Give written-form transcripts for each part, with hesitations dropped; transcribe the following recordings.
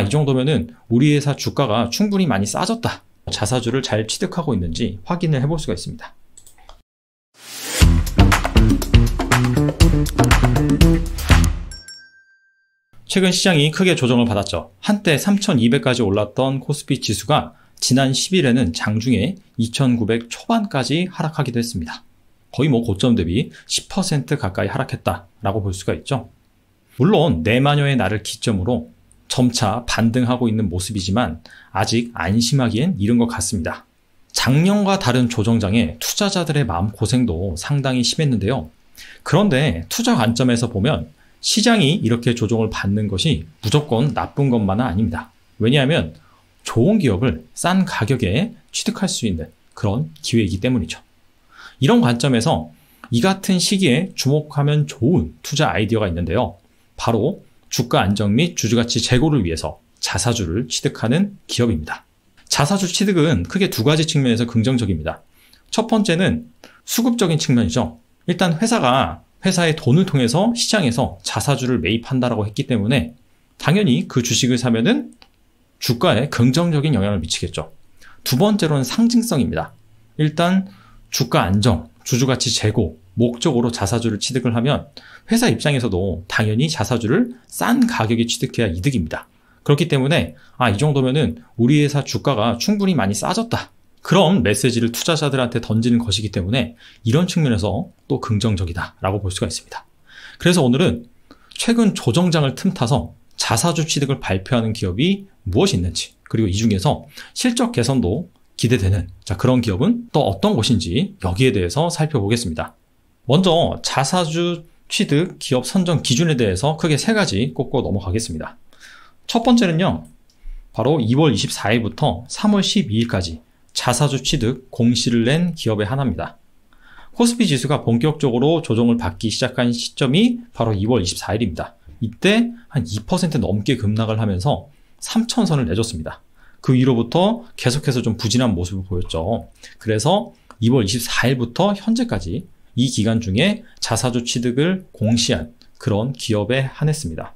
이 정도면은 우리 회사 주가가 충분히 많이 싸졌다. 자사주를 잘 취득하고 있는지 확인을 해볼 수가 있습니다. 최근 시장이 크게 조정을 받았죠. 한때 3200까지 올랐던 코스피 지수가 지난 10일에는 장중에 2900 초반까지 하락하기도 했습니다. 거의 고점 대비 10% 가까이 하락했다라고 볼 수가 있죠. 물론 내마녀의 날을 기점으로 점차 반등하고 있는 모습이지만 아직 안심하기엔 이른 것 같습니다. 작년과 다른 조정장에 투자자들의 마음고생도 상당히 심했는데요. 그런데 투자 관점에서 보면 시장이 이렇게 조정을 받는 것이 무조건 나쁜 것만은 아닙니다. 왜냐하면 좋은 기업을 싼 가격에 취득할 수 있는 그런 기회이기 때문이죠. 이런 관점에서 이 같은 시기에 주목하면 좋은 투자 아이디어가 있는데요. 바로 주가 안정 및 주주가치 제고를 위해서 자사주를 취득하는 기업입니다. 자사주 취득은 크게 두 가지 측면에서 긍정적입니다. 첫 번째는 수급적인 측면이죠. 일단 회사가 회사의 돈을 통해서 시장에서 자사주를 매입한다라고 했기 때문에 당연히 그 주식을 사면은 주가에 긍정적인 영향을 미치겠죠. 두 번째로는 상징성입니다. 일단 주가 안정, 주주가치 제고 목적으로 자사주를 취득을 하면 회사 입장에서도 당연히 자사주를 싼 가격에 취득해야 이득입니다. 그렇기 때문에 이 정도면은 우리 회사 주가가 충분히 많이 싸졌다. 그런 메시지를 투자자들한테 던지는 것이기 때문에 이런 측면에서 또 긍정적이다라고 볼 수가 있습니다. 그래서 오늘은 최근 조정장을 틈타서 자사주 취득을 발표하는 기업이 무엇이 있는지, 그리고 이 중에서 실적 개선도 기대되는 그런 기업은 또 어떤 곳인지 여기에 대해서 살펴보겠습니다. 먼저 자사주 취득 기업 선정 기준에 대해서 크게 세 가지 꼽고 넘어가겠습니다. 첫 번째는요, 바로 2월 24일부터 3월 12일까지 자사주 취득 공시를 낸 기업의 하나입니다. 코스피 지수가 본격적으로 조정을 받기 시작한 시점이 바로 2월 24일입니다. 이때 한 2% 넘게 급락을 하면서 3,000선을 내줬습니다. 그 위로부터 계속해서 좀 부진한 모습을 보였죠. 그래서 2월 24일부터 현재까지 이 기간 중에 자사주 취득을 공시한 그런 기업에 한했습니다.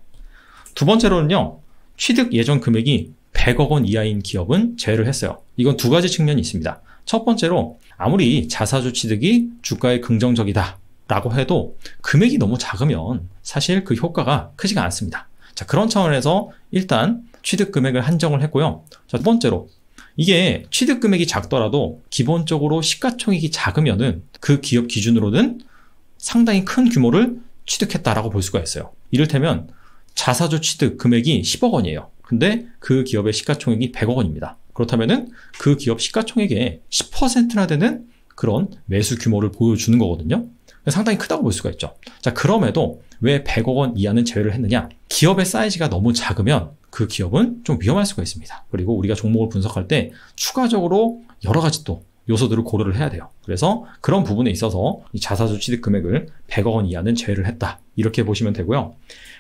두 번째로는요, 취득 예정 금액이 100억 원 이하인 기업은 제외를 했어요. 이건 두 가지 측면이 있습니다. 첫 번째로 아무리 자사주 취득이 주가에 긍정적이다 라고 해도 금액이 너무 작으면 사실 그 효과가 크지가 않습니다. 그런 차원에서 일단 취득 금액을 한정을 했고요. 두 번째로 이게 취득 금액이 작더라도 기본적으로 시가총액이 작으면은 그 기업 기준으로는 상당히 큰 규모를 취득했다라고 볼 수가 있어요. 이를테면 자사주 취득 금액이 10억 원이에요. 근데 그 기업의 시가총액이 100억 원입니다. 그렇다면은 그 기업 시가총액의 10%나 되는 그런 매수 규모를 보여주는 거거든요. 상당히 크다고 볼 수가 있죠. 그럼에도 왜 100억 원 이하는 제외를 했느냐? 기업의 사이즈가 너무 작으면 그 기업은 좀 위험할 수가 있습니다. 그리고 우리가 종목을 분석할 때 추가적으로 여러 가지 또 요소들을 고려를 해야 돼요. 그래서 그런 부분에 있어서 이 자사주 취득 금액을 100억 원 이하는 제외를 했다. 이렇게 보시면 되고요.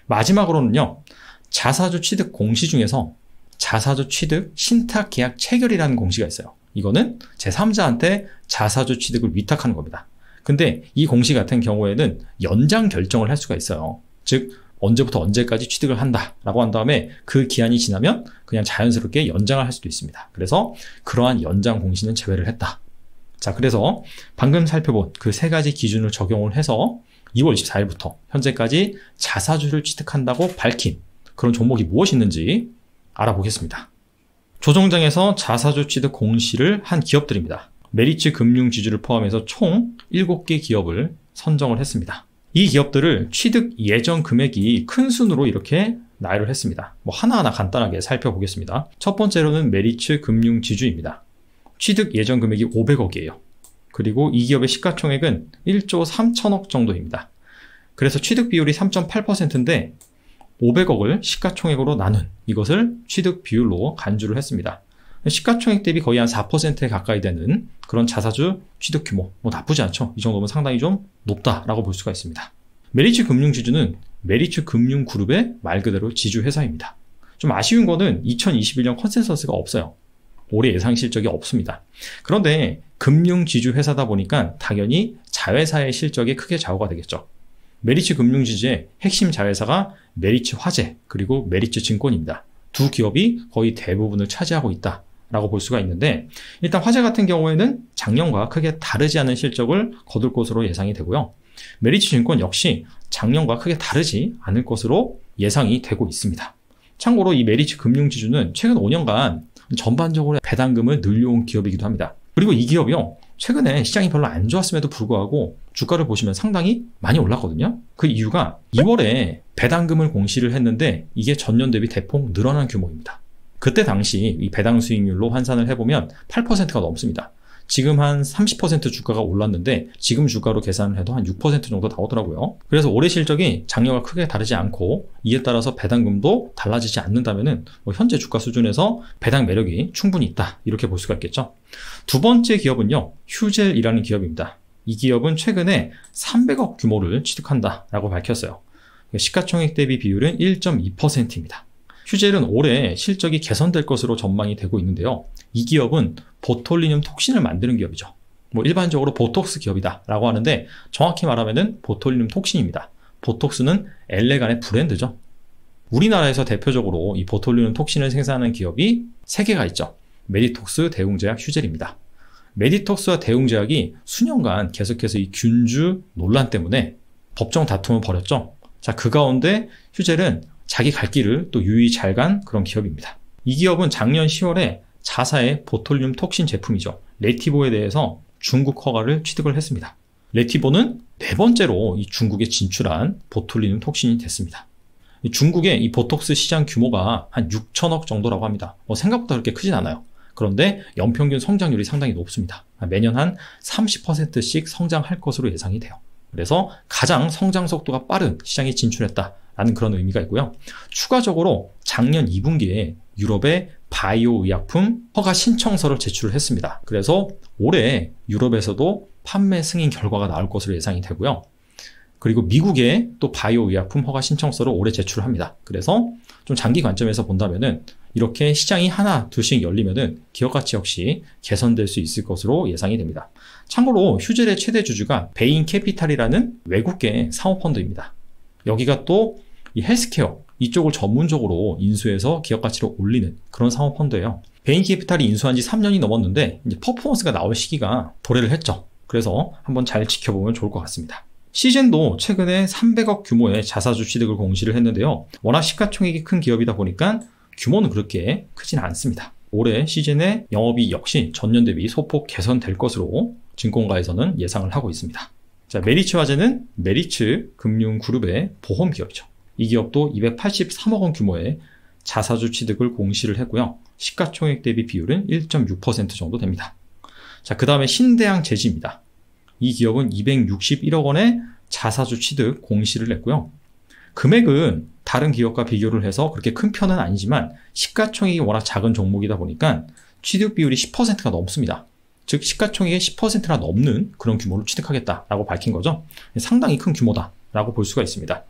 마지막으로는요, 자사주 취득 공시 중에서 자사주 취득 신탁 계약 체결이라는 공시가 있어요. 이거는 제3자한테 자사주 취득을 위탁하는 겁니다. 근데 이 공시 같은 경우에는 연장 결정을 할 수가 있어요. 즉 언제부터 언제까지 취득을 한다라고 한 다음에 그 기한이 지나면 그냥 자연스럽게 연장을 할 수도 있습니다. 그래서 그러한 연장 공시는 제외를 했다. 그래서 방금 살펴본 그 세 가지 기준을 적용을 해서 2월 24일부터 현재까지 자사주를 취득한다고 밝힌 그런 종목이 무엇이 있는지 알아보겠습니다. 조정장에서 자사주 취득 공시를 한 기업들입니다. 메리츠 금융지주를 포함해서 총 7개 기업을 선정을 했습니다. 이 기업들을 취득 예정 금액이 큰 순으로 이렇게 나열을 했습니다. 하나하나 간단하게 살펴보겠습니다. 첫 번째로는 메리츠 금융지주입니다. 취득 예정 금액이 500억이에요. 그리고 이 기업의 시가총액은 1조 3천억 정도입니다. 그래서 취득 비율이 3.8%인데 500억을 시가총액으로 나눈 이것을 취득 비율로 간주를 했습니다. 시가총액 대비 거의 한 4%에 가까이 되는 그런 자사주 취득 규모, 나쁘지 않죠. 이 정도면 상당히 좀 높다라고 볼 수가 있습니다. 메리츠 금융지주는 메리츠 금융그룹의 말 그대로 지주회사입니다. 좀 아쉬운 거는 2021년 컨센서스가 없어요. 올해 예상 실적이 없습니다. 그런데 금융지주회사다 보니까 당연히 자회사의 실적에 크게 좌우가 되겠죠. 메리츠 금융지주의 핵심 자회사가 메리츠 화재 그리고 메리츠 증권입니다. 두 기업이 거의 대부분을 차지하고 있다라고 볼 수가 있는데, 일단 화재 같은 경우에는 작년과 크게 다르지 않은 실적을 거둘 것으로 예상이 되고요. 메리츠증권 역시 작년과 크게 다르지 않을 것으로 예상이 되고 있습니다. 참고로 이 메리츠 금융지주는 최근 5년간 전반적으로 배당금을 늘려온 기업이기도 합니다. 그리고 이 기업이요, 최근에 시장이 별로 안 좋았음에도 불구하고 주가를 보시면 상당히 많이 올랐거든요. 그 이유가 2월에 배당금을 공시를 했는데 이게 전년 대비 대폭 늘어난 규모입니다. 그때 당시 이 배당 수익률로 환산을 해보면 8%가 넘습니다. 지금 한 30% 주가가 올랐는데 지금 주가로 계산을 해도 한 6% 정도 나오더라고요. 그래서 올해 실적이 작년과 크게 다르지 않고 이에 따라서 배당금도 달라지지 않는다면은 현재 주가 수준에서 배당 매력이 충분히 있다, 이렇게 볼 수가 있겠죠. 두 번째 기업은요, 휴젤이라는 기업입니다. 이 기업은 최근에 300억 규모를 취득한다라고 밝혔어요. 시가총액 대비 비율은 1.2%입니다. 휴젤은 올해 실적이 개선될 것으로 전망이 되고 있는데요. 이 기업은 보톨리늄 톡신을 만드는 기업이죠. 일반적으로 보톡스 기업이다 라고 하는데, 정확히 말하면 보톨리늄 톡신입니다. 보톡스는 엘레간의 브랜드죠. 우리나라에서 대표적으로 이 보톨리늄 톡신을 생산하는 기업이 3개가 있죠. 메디톡스, 대웅제약, 휴젤입니다. 메디톡스와 대웅제약이 수년간 계속해서 이 균주 논란 때문에 법정 다툼을 벌였죠. 자, 그 가운데 휴젤은 자기 갈 길을 또 유유히 잘 간 그런 기업입니다. 이 기업은 작년 10월에 자사의 보톨리눔 톡신 제품이죠, 레티보에 대해서 중국 허가를 취득을 했습니다. 레티보는 4번째로 이 중국에 진출한 보톨리눔 톡신이 됐습니다. 중국의 이 보톡스 시장 규모가 한 6천억 정도라고 합니다. 생각보다 그렇게 크진 않아요. 그런데 연평균 성장률이 상당히 높습니다. 매년 한 30%씩 성장할 것으로 예상이 돼요. 그래서 가장 성장 속도가 빠른 시장에 진출했다라는 그런 의미가 있고요. 추가적으로 작년 2분기에 유럽의 바이오 의약품 허가 신청서를 제출을 했습니다. 그래서 올해 유럽에서도 판매 승인 결과가 나올 것으로 예상이 되고요. 그리고 미국에 또 바이오 의약품 허가 신청서를 올해 제출합니다. 그래서 좀 장기 관점에서 본다면은 이렇게 시장이 하나 둘씩 열리면은 기업 가치 역시 개선될 수 있을 것으로 예상이 됩니다. 참고로 휴젤의 최대 주주가 베인 캐피탈이라는 외국계 사모펀드입니다. 여기가 또 이 헬스케어 이쪽을 전문적으로 인수해서 기업 가치를 올리는 그런 사모펀드예요. 베인 캐피탈이 인수한 지 3년이 넘었는데 이제 퍼포먼스가 나올 시기가 도래를 했죠. 그래서 한번 잘 지켜보면 좋을 것 같습니다. 시젠도 최근에 300억 규모의 자사주 취득을 공시를 했는데요. 워낙 시가총액이 큰 기업이다 보니까 규모는 그렇게 크지는 않습니다. 올해 시젠의 영업이익 역시 전년 대비 소폭 개선될 것으로 증권가에서는 예상을 하고 있습니다. 자, 메리츠 화재는 메리츠 금융그룹의 보험 기업이죠. 이 기업도 283억 원 규모의 자사주 취득을 공시를 했고요. 시가총액 대비 비율은 1.6% 정도 됩니다. 자, 그 다음에 신대양 제지입니다. 이 기업은 261억 원의 자사주 취득 공시를 했고요. 금액은 다른 기업과 비교를 해서 그렇게 큰 편은 아니지만 시가총액이 워낙 작은 종목이다 보니까 취득 비율이 10%가 넘습니다. 즉 시가총액의 10%가 넘는 그런 규모를 취득하겠다라고 밝힌 거죠. 상당히 큰 규모다라고 볼 수가 있습니다.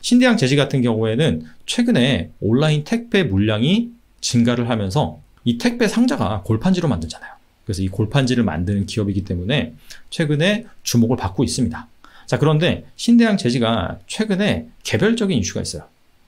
신대양 제지 같은 경우에는 최근에 온라인 택배 물량이 증가를 하면서 이 택배 상자가 골판지로 만들잖아요. 그래서 이 골판지를 만드는 기업이기 때문에 최근에 주목을 받고 있습니다. 자, 그런데 신대양 제지가 최근에 개별적인 이슈가 있어요.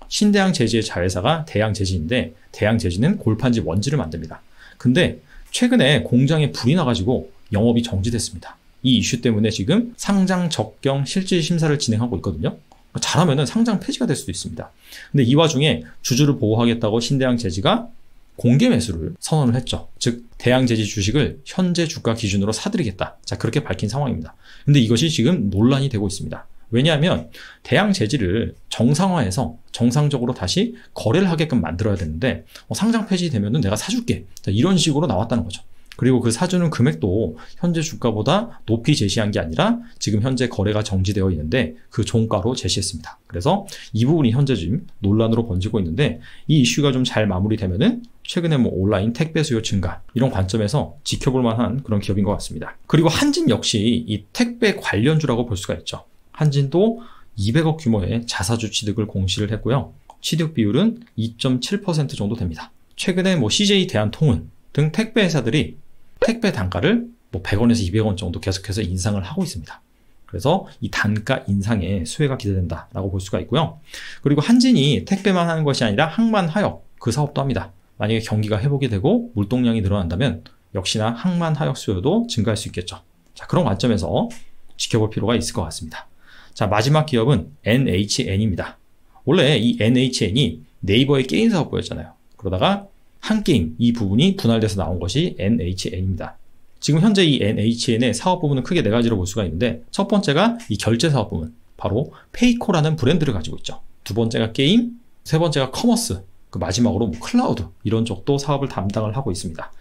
신대양 제지의 자회사가 대양 제지인데 대양 제지는 골판지 원지를 만듭니다. 근데 최근에 공장에 불이 나가지고 영업이 정지됐습니다. 이 이슈 때문에 지금 상장 적경 실질 심사를 진행하고 있거든요. 잘하면은 상장 폐지가 될 수도 있습니다. 근데 이 와중에 주주를 보호하겠다고 신대양 제지가 공개 매수를 선언을 했죠. 즉 대양제지 주식을 현재 주가 기준으로 사들이겠다. 자, 그렇게 밝힌 상황입니다. 근데 이것이 지금 논란이 되고 있습니다. 왜냐하면 대양제지를 정상화해서 정상적으로 다시 거래를 하게끔 만들어야 되는데 상장 폐지되면은 내가 사줄게. 자, 이런 식으로 나왔다는 거죠. 그리고 그 사주는 금액도 현재 주가보다 높이 제시한 게 아니라 지금 현재 거래가 정지되어 있는데 그 종가로 제시했습니다. 그래서 이 부분이 현재 지금 논란으로 번지고 있는데 이 이슈가 좀 잘 마무리되면은 최근에 온라인 택배 수요 증가 이런 관점에서 지켜볼 만한 그런 기업인 것 같습니다. 그리고 한진 역시 이 택배 관련주라고 볼 수가 있죠. 한진도 200억 규모의 자사주 취득을 공시를 했고요. 취득 비율은 2.7% 정도 됩니다. 최근에 CJ 대한통운 등 택배 회사들이 택배 단가를 100원에서 200원 정도 계속해서 인상을 하고 있습니다. 그래서 이 단가 인상에 수혜가 기대된다라고 볼 수가 있고요. 그리고 한진이 택배만 하는 것이 아니라 항만, 하역 그 사업도 합니다. 만약에 경기가 회복이 되고 물동량이 늘어난다면 역시나 항만 하역 수요도 증가할 수 있겠죠. 자, 그런 관점에서 지켜볼 필요가 있을 것 같습니다. 자, 마지막 기업은 NHN입니다. 원래 이 NHN이 네이버의 게임 사업부였잖아요. 그러다가 한 게임, 이 부분이 분할돼서 나온 것이 NHN입니다. 지금 현재 이 NHN의 사업 부분은 크게 네 가지로 볼 수가 있는데, 첫 번째가 이 결제 사업 부분, 바로 페이코라는 브랜드를 가지고 있죠. 두 번째가 게임, 세 번째가 커머스, 그 마지막으로 뭐 클라우드, 이런 쪽도 사업을 담당을 하고 있습니다.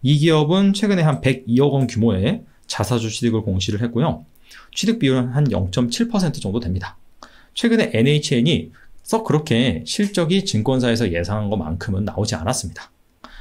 이 기업은 최근에 한 102억 원 규모의 자사주 취득을 공시를 했고요. 취득 비율은 한 0.7% 정도 됩니다. 최근에 NHN이 썩 그렇게 실적이 증권사에서 예상한 것만큼은 나오지 않았습니다.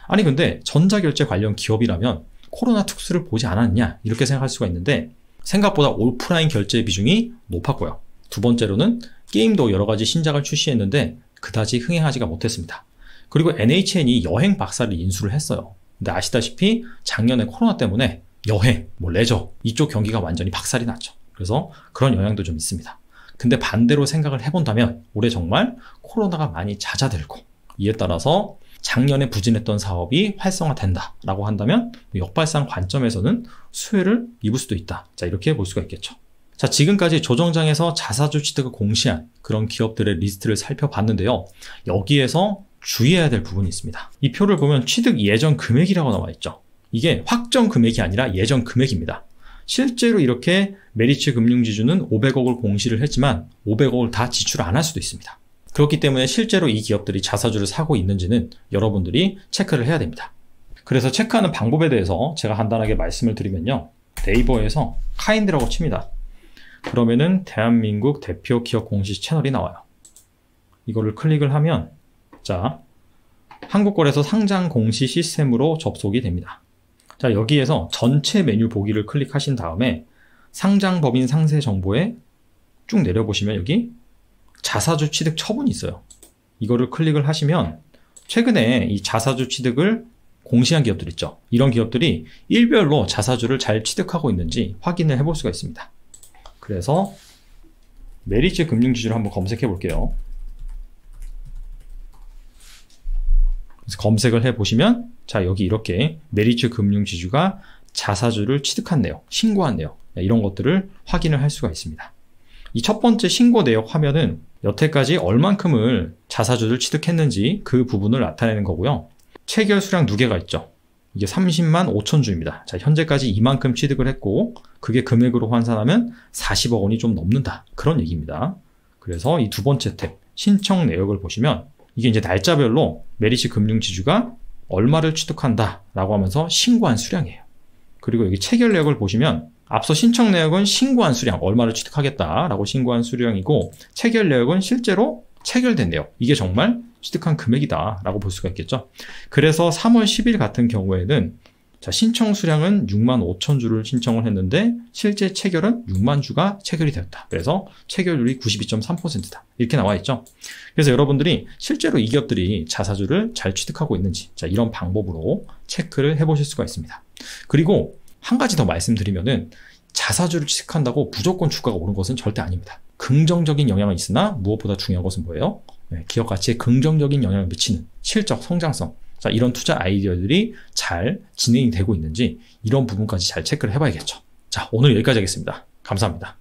아니 근데 전자결제 관련 기업이라면 코로나 특수를 보지 않았냐 이렇게 생각할 수가 있는데, 생각보다 오프라인 결제 비중이 높았고요. 두 번째로는 게임도 여러 가지 신작을 출시했는데 그다지 흥행하지가 못했습니다. 그리고 NHN이 여행 박사를 인수를 했어요. 근데 아시다시피 작년에 코로나 때문에 여행, 레저 이쪽 경기가 완전히 박살이 났죠. 그래서 그런 영향도 좀 있습니다. 근데 반대로 생각을 해본다면 올해 정말 코로나가 많이 잦아들고, 이에 따라서 작년에 부진했던 사업이 활성화된다라고 한다면 역발상 관점에서는 수혜를 입을 수도 있다. 자, 이렇게 볼 수가 있겠죠. 자, 지금까지 조정장에서 자사주 취득을 공시한 그런 기업들의 리스트를 살펴봤는데요. 여기에서 주의해야 될 부분이 있습니다. 이 표를 보면 취득 예정 금액이라고 나와 있죠. 이게 확정 금액이 아니라 예정 금액입니다. 실제로 이렇게 메리츠 금융지주는 500억을 공시를 했지만 500억을 다 지출 안 할 수도 있습니다. 그렇기 때문에 실제로 이 기업들이 자사주를 사고 있는지는 여러분들이 체크를 해야 됩니다. 그래서 체크하는 방법에 대해서 제가 간단하게 말씀을 드리면요. 네이버에서 카인드라고 칩니다. 그러면은 대한민국 대표 기업 공시 채널이 나와요. 이거를 클릭을 하면 자, 한국거래소 상장 공시 시스템으로 접속이 됩니다. 자, 여기에서 전체 메뉴 보기를 클릭하신 다음에 상장법인 상세 정보에 쭉 내려보시면 여기 자사주 취득 처분이 있어요. 이거를 클릭을 하시면 최근에 이 자사주 취득을 공시한 기업들 있죠. 이런 기업들이 일별로 자사주를 잘 취득하고 있는지 확인을 해볼 수가 있습니다. 그래서 메리츠 금융지주를 한번 검색해 볼게요. 그래서 검색을 해보시면 자, 여기 이렇게 메리츠 금융지주가 자사주를 취득한 내역, 신고한 내역, 이런 것들을 확인을 할 수가 있습니다. 이 첫 번째 신고 내역 화면은 여태까지 얼만큼을 자사주를 취득했는지 그 부분을 나타내는 거고요. 체결 수량 누계가 있죠. 이게 30만 5천 주입니다. 자, 현재까지 이만큼 취득을 했고 그게 금액으로 환산하면 40억 원이 좀 넘는다. 그런 얘기입니다. 그래서 이 두 번째 탭 신청 내역을 보시면 이게 이제 날짜별로 메리츠 금융지주가 얼마를 취득한다 라고 하면서 신고한 수량이에요. 그리고 여기 체결 내역을 보시면 앞서 신청 내역은 신고한 수량, 얼마를 취득하겠다라고 신고한 수량이고 체결 내역은 실제로 체결된 내역, 이게 정말 취득한 금액이다라고 볼 수가 있겠죠. 그래서 3월 10일 같은 경우에는 자, 신청 수량은 6만 5천 주를 신청을 했는데 실제 체결은 6만 주가 체결이 되었다. 그래서 체결률이 92.3%다. 이렇게 나와 있죠. 그래서 여러분들이 실제로 이 기업들이 자사주를 잘 취득하고 있는지 자, 이런 방법으로 체크를 해보실 수가 있습니다. 그리고 한 가지 더 말씀드리면은 자사주를 취득한다고 무조건 주가가 오른 것은 절대 아닙니다. 긍정적인 영향은 있으나 무엇보다 중요한 것은 뭐예요? 기업 가치에 긍정적인 영향을 미치는 실적, 성장성, 자, 이런 투자 아이디어들이 잘 진행이 되고 있는지 이런 부분까지 잘 체크를 해봐야겠죠. 자, 오늘 여기까지 하겠습니다. 감사합니다.